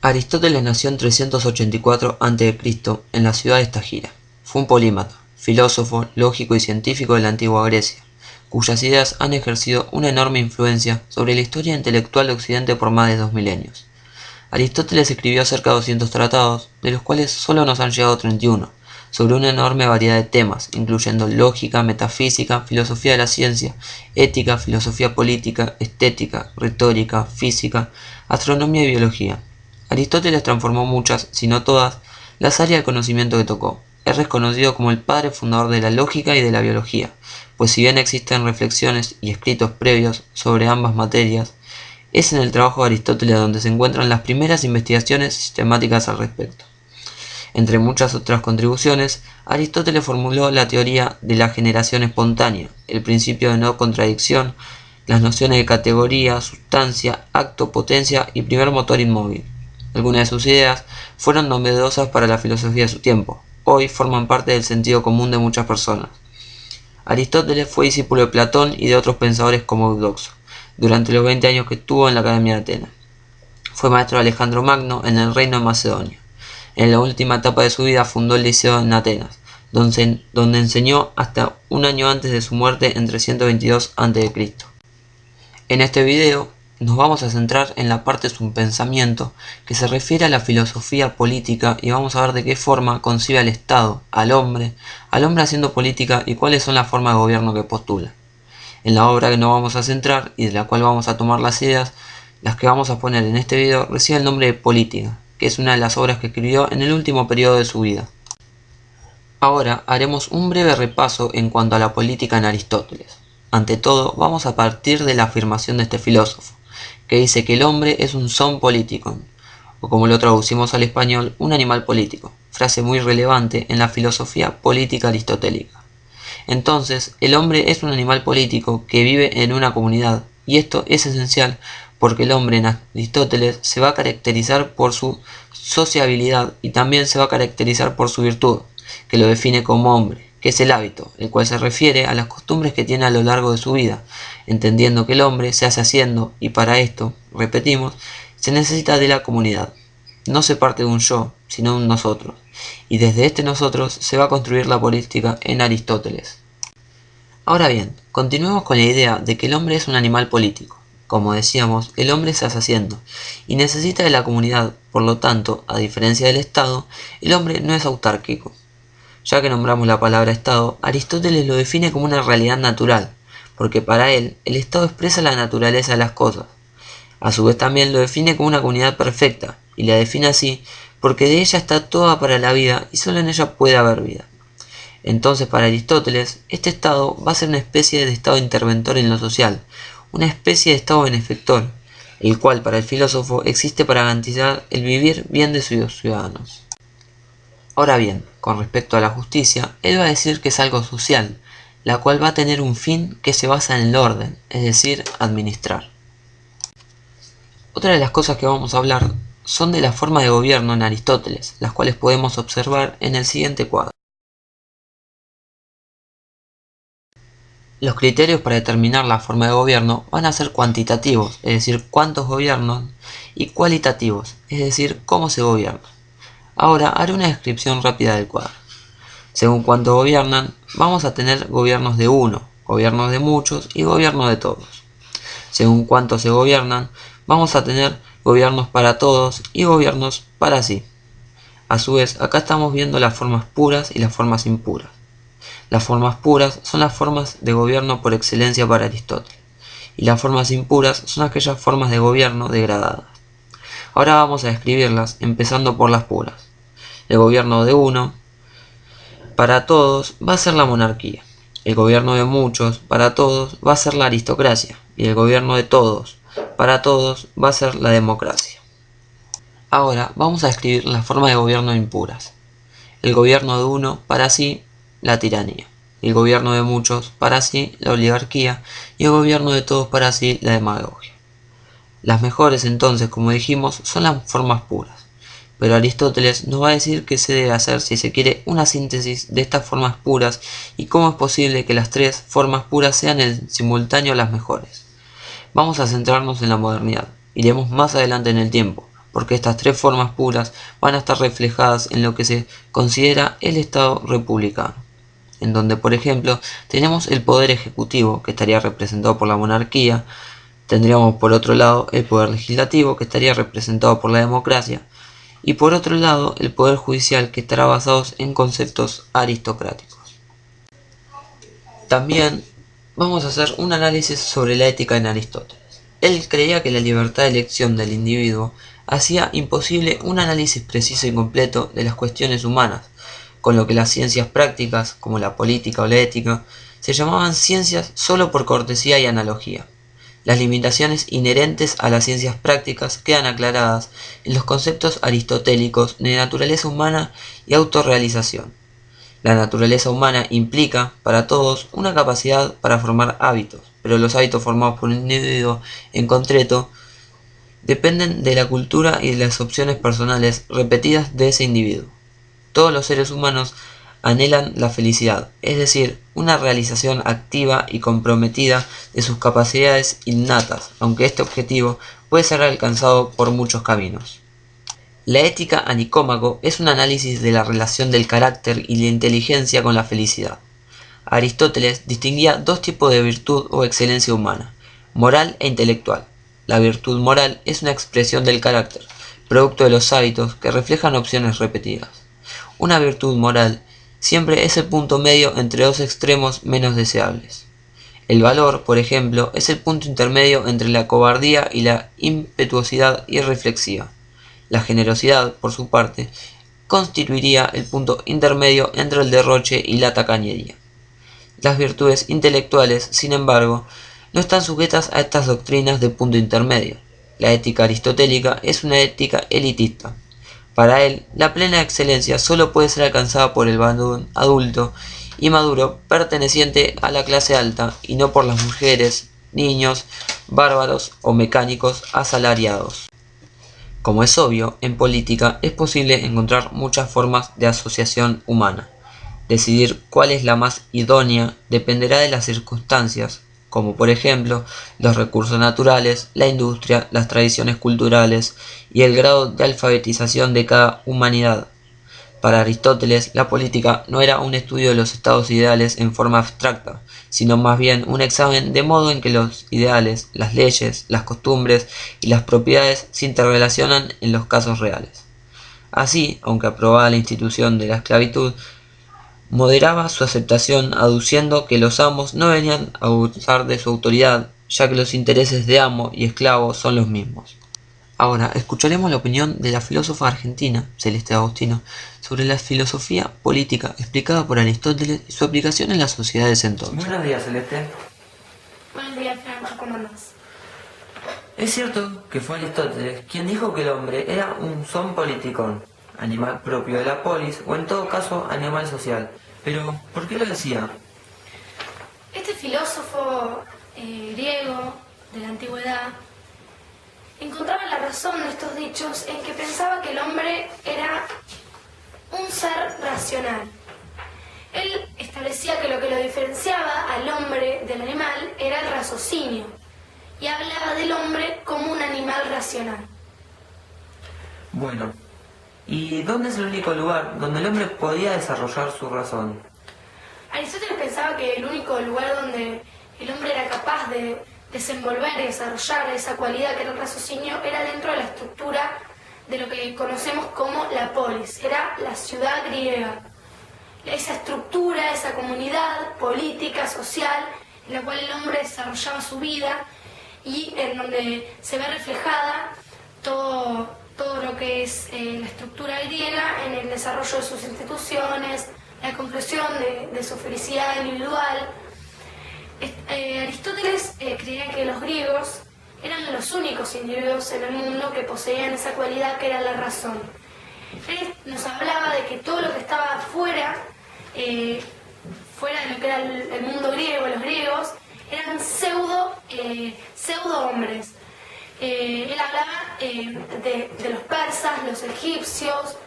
Aristóteles nació en 384 a.C. en la ciudad de Estagira. Fue un polímata, filósofo, lógico y científico de la antigua Grecia, cuyas ideas han ejercido una enorme influencia sobre la historia intelectual de Occidente por más de 2 milenios. Aristóteles escribió cerca de 200 tratados, de los cuales solo nos han llegado 31, sobre una enorme variedad de temas, incluyendo lógica, metafísica, filosofía de la ciencia, ética, filosofía política, estética, retórica, física, astronomía y biología. Aristóteles transformó muchas, si no todas, las áreas de conocimiento que tocó. Es reconocido como el padre fundador de la lógica y de la biología, pues si bien existen reflexiones y escritos previos sobre ambas materias, es en el trabajo de Aristóteles donde se encuentran las primeras investigaciones sistemáticas al respecto. Entre muchas otras contribuciones, Aristóteles formuló la teoría de la generación espontánea, el principio de no contradicción, las nociones de categoría, sustancia, acto, potencia y primer motor inmóvil. Algunas de sus ideas fueron novedosas para la filosofía de su tiempo. Hoy forman parte del sentido común de muchas personas. Aristóteles fue discípulo de Platón y de otros pensadores como Eudoxo, durante los 20 años que estuvo en la Academia de Atenas. Fue maestro de Alejandro Magno en el reino de Macedonia. En la última etapa de su vida fundó el Liceo en Atenas, donde enseñó hasta un año antes de su muerte en 322 a.C. En este video nos vamos a centrar en la parte de su pensamiento que se refiere a la filosofía política y vamos a ver de qué forma concibe al Estado, al hombre haciendo política y cuáles son las formas de gobierno que postula. En la obra que nos vamos a centrar y de la cual vamos a tomar las ideas, las que vamos a poner en este video, recibe el nombre de Política, que es una de las obras que escribió en el último periodo de su vida. Ahora haremos un breve repaso en cuanto a la política en Aristóteles. Ante todo, vamos a partir de la afirmación de este filósofo, que dice que el hombre es un son politikon, o como lo traducimos al español, un animal político, frase muy relevante en la filosofía política aristotélica. Entonces, el hombre es un animal político que vive en una comunidad, y esto es esencial porque el hombre en Aristóteles se va a caracterizar por su sociabilidad y también se va a caracterizar por su virtud, que lo define como hombre, que es el hábito, el cual se refiere a las costumbres que tiene a lo largo de su vida, entendiendo que el hombre se hace haciendo y para esto, repetimos, se necesita de la comunidad. No se parte de un yo, sino de un nosotros, y desde este nosotros se va a construir la política en Aristóteles. Ahora bien, continuemos con la idea de que el hombre es un animal político. Como decíamos, el hombre se hace haciendo y necesita de la comunidad, por lo tanto, a diferencia del Estado, el hombre no es autárquico. Ya que nombramos la palabra Estado, Aristóteles lo define como una realidad natural, porque para él, el Estado expresa la naturaleza de las cosas. A su vez también lo define como una comunidad perfecta, y la define así porque de ella está toda para la vida y solo en ella puede haber vida. Entonces para Aristóteles, este Estado va a ser una especie de Estado interventor en lo social, una especie de Estado benefactor, el cual para el filósofo existe para garantizar el vivir bien de sus ciudadanos. Ahora bien, con respecto a la justicia, él va a decir que es algo social, la cual va a tener un fin que se basa en el orden, es decir, administrar. Otra de las cosas que vamos a hablar son de la forma de gobierno en Aristóteles, las cuales podemos observar en el siguiente cuadro. Los criterios para determinar la forma de gobierno van a ser cuantitativos, es decir, cuántos gobiernan, y cualitativos, es decir, cómo se gobierna. Ahora haré una descripción rápida del cuadro. Según cuánto gobiernan, vamos a tener gobiernos de uno, gobiernos de muchos y gobiernos de todos. Según cuánto se gobiernan, vamos a tener gobiernos para todos y gobiernos para sí. A su vez, acá estamos viendo las formas puras y las formas impuras. Las formas puras son las formas de gobierno por excelencia para Aristóteles, y las formas impuras son aquellas formas de gobierno degradadas. Ahora vamos a describirlas, empezando por las puras. El gobierno de uno, para todos, va a ser la monarquía. El gobierno de muchos, para todos, va a ser la aristocracia. Y el gobierno de todos, para todos, va a ser la democracia. Ahora vamos a describir las formas de gobierno impuras. El gobierno de uno, para sí, la tiranía. El gobierno de muchos, para sí, la oligarquía. Y el gobierno de todos, para sí, la demagogia. Las mejores entonces, como dijimos, son las formas puras. Pero Aristóteles nos va a decir qué se debe hacer si se quiere una síntesis de estas formas puras y cómo es posible que las tres formas puras sean en simultáneo las mejores. Vamos a centrarnos en la modernidad. Iremos más adelante en el tiempo, porque estas tres formas puras van a estar reflejadas en lo que se considera el Estado republicano, en donde, por ejemplo, tenemos el poder ejecutivo, que estaría representado por la monarquía, tendríamos por otro lado el poder legislativo, que estaría representado por la democracia, y por otro lado el poder judicial, que estará basado en conceptos aristocráticos. También vamos a hacer un análisis sobre la ética en Aristóteles. Él creía que la libertad de elección del individuo hacía imposible un análisis preciso y completo de las cuestiones humanas, con lo que las ciencias prácticas, como la política o la ética, se llamaban ciencias solo por cortesía y analogía. Las limitaciones inherentes a las ciencias prácticas quedan aclaradas en los conceptos aristotélicos de naturaleza humana y autorrealización. La naturaleza humana implica, para todos, una capacidad para formar hábitos, pero los hábitos formados por un individuo en concreto dependen de la cultura y de las opciones personales repetidas de ese individuo. Todos los seres humanos anhelan la felicidad, es decir, una realización activa y comprometida de sus capacidades innatas, aunque este objetivo puede ser alcanzado por muchos caminos. La ética a Nicómaco es un análisis de la relación del carácter y la inteligencia con la felicidad. Aristóteles distinguía dos tipos de virtud o excelencia humana, moral e intelectual. La virtud moral es una expresión del carácter, producto de los hábitos que reflejan opciones repetidas. Una virtud moral siempre es el punto medio entre dos extremos menos deseables. El valor, por ejemplo, es el punto intermedio entre la cobardía y la impetuosidad irreflexiva. La generosidad, por su parte, constituiría el punto intermedio entre el derroche y la tacañería. Las virtudes intelectuales, sin embargo, no están sujetas a estas doctrinas de punto intermedio. La ética aristotélica es una ética elitista. Para él, la plena excelencia solo puede ser alcanzada por el varón adulto y maduro perteneciente a la clase alta y no por las mujeres, niños, bárbaros o mecánicos asalariados. Como es obvio, en política es posible encontrar muchas formas de asociación humana. Decidir cuál es la más idónea dependerá de las circunstancias, como por ejemplo los recursos naturales, la industria, las tradiciones culturales y el grado de alfabetización de cada humanidad. Para Aristóteles, la política no era un estudio de los estados ideales en forma abstracta, sino más bien un examen de modo en que los ideales, las leyes, las costumbres y las propiedades se interrelacionan en los casos reales. Así, aunque aprobaba la institución de la esclavitud, moderaba su aceptación aduciendo que los amos no venían a abusar de su autoridad, ya que los intereses de amo y esclavo son los mismos. Ahora escucharemos la opinión de la filósofa argentina, Celeste Agostino, sobre la filosofía política explicada por Aristóteles y su aplicación en las sociedades entonces. Buenos días, Celeste. Buenos días, Franco, ¿cómo andás? Es cierto que fue Aristóteles quien dijo que el hombre era un son politikon, animal propio de la polis, o en todo caso animal social. Pero, ¿por qué lo decía? Este filósofo griego de la antigüedad encontraba la razón de estos dichos en que pensaba que el hombre era un ser racional. Él establecía que lo diferenciaba al hombre del animal era el raciocinio y hablaba del hombre como un animal racional. Bueno, ¿y dónde es el único lugar donde el hombre podía desarrollar su razón? Aristóteles pensaba que el único lugar donde el hombre era capaz de desenvolver y desarrollar esa cualidad que era el raciocinio era dentro de la estructura de lo que conocemos como la polis, era la ciudad griega. Esa estructura, esa comunidad política, social, en la cual el hombre desarrollaba su vida y en donde se ve reflejada todo lo que es la estructura griega en el desarrollo de sus instituciones, la conclusión de su felicidad individual. Aristóteles creía que los griegos eran los únicos individuos en el mundo que poseían esa cualidad que era la razón. Él nos hablaba de que todo lo que estaba fuera de lo que era el mundo griego, los griegos, eran pseudo hombres. Él hablaba de los persas, los egipcios,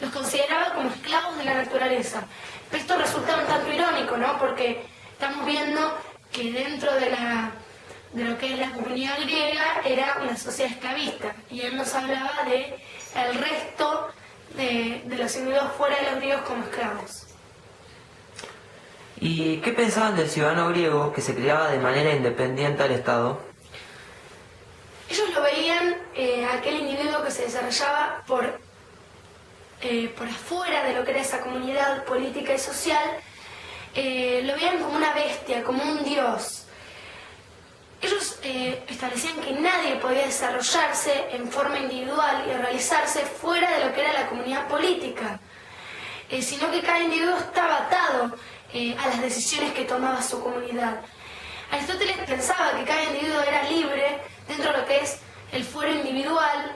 los consideraba como esclavos de la naturaleza. Pero esto resulta un tanto irónico, ¿no? Porque estamos viendo que dentro de de lo que es la comunidad griega era una sociedad esclavista, y él nos hablaba de el resto de los individuos fuera de los griegos como esclavos. ¿Y qué pensaban del ciudadano griego que se creaba de manera independiente al Estado? Ellos lo veían, aquel individuo que se desarrollaba por afuera de lo que era esa comunidad política y social, lo veían como una bestia, como un dios. Ellos establecían que nadie podía desarrollarse en forma individual y realizarse fuera de lo que era la comunidad política, sino que cada individuo estaba atado a las decisiones que tomaba su comunidad. Aristóteles pensaba que cada individuo era libre dentro de lo que es el fuero individual,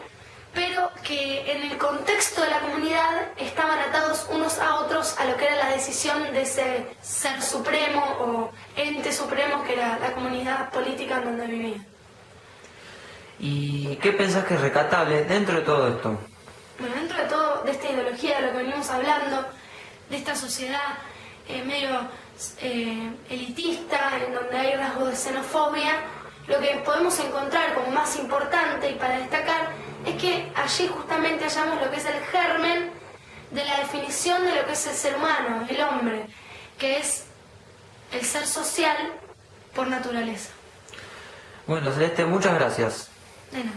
pero que en el contexto de la comunidad estaban atados unos a otros a lo que era la decisión de ese ser supremo o ente supremo que era la comunidad política en donde vivían. ¿Y qué pensás que es rescatable dentro de todo esto? Bueno, dentro de todo, de esta ideología de lo que venimos hablando, de esta sociedad medio elitista, en donde hay rasgos de xenofobia, lo que podemos encontrar como más importante y para destacar es que allí justamente hallamos lo que es el germen de la definición de lo que es el ser humano, el hombre, que es el ser social por naturaleza. Bueno, Celeste, muchas gracias. De nada.